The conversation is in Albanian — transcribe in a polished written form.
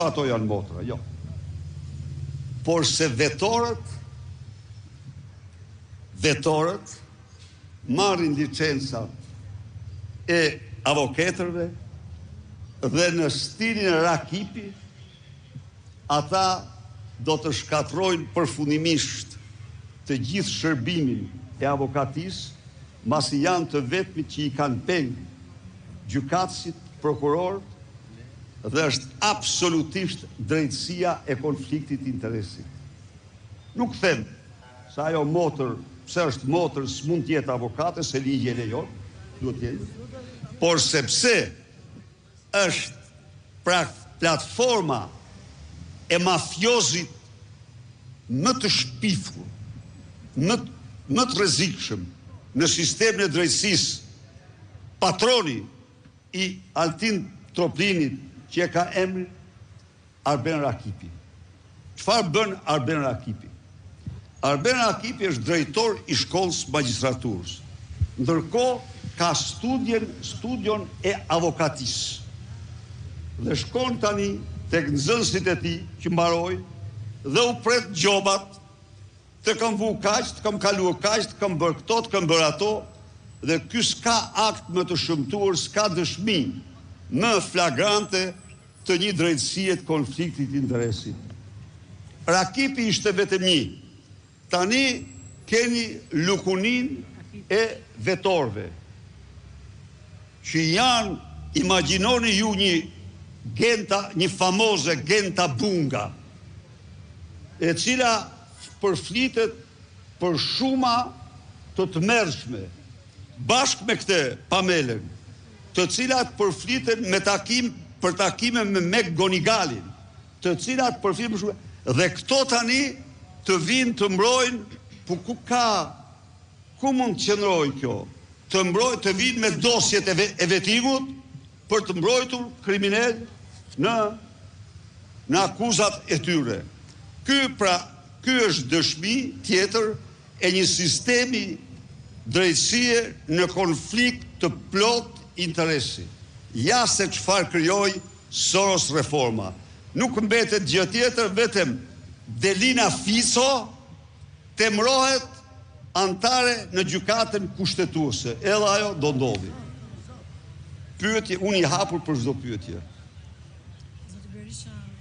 ato janë motra, jo. Por se vetorët marrin licencat e avokatërve dhe në stilin e Rakipi ata do të shkatrojnë përfundimisht të gjithë shërbimin e avokatisë, masi janë të vetmit që i kanë pengë gjykatësit, prokurorët, dhe është absolutisht drejtësia e konfliktit interesit. Nuk them se ajo motër, pse është motër, s'mund tjetë avokate, se ligji e lejon, duhet jetë, por sepse është platforma e mafiozit më të shpifur, më të rrezikshëm në sistemin e drejtësisë, patroni i Altin Troplinit që e ka emrin Arben Rakipi. Çfarë bën Arben Rakipi? Arben Rakipi është drejtor i shkollës magjistraturës. Ndërkohë ka studion e avokatisë. Dhe shkon tani tek nxënësit e tij që mbarojnë dhe u pret gjobat, të kam vu kaq, të kam kaluar kaq, të kam bërë këto, të kam bërë ato, dhe ky s'ka akt më të shëmtuar, s'ka dëshmi më flagrante të një drejtësie të konfliktit interesit. Rakipi ishte vetëm një. Tani keni lukunin e vetorve, që janë, imagjinoni ju një famoze Genta Bunga, e cila përflitet për shuma të tmerrshme, bashkë me këtë Pamelen, të cilat përfliten për takime me Mek Gonigalin, të cilat përfliten për shumë, dhe këto tani të vinë të mbrojnë, ku mund të qëndrojnë kjo? Të vinë me dosjet e vetimut për të mbrojtur kriminal në akuzat e tyre. Ky është dëshmi tjetër e një sistemi drejtësie në konflikt të plot interesi. Ja se çfarë krijoi Soros reforma. Nuk mbetet gjë tjetër, vetëm Delina Fico temrohet antare në gjykatën kushtetuese. Edhe ajo do ndodhi. Pyetje, unë i hapur për çdo pyetje.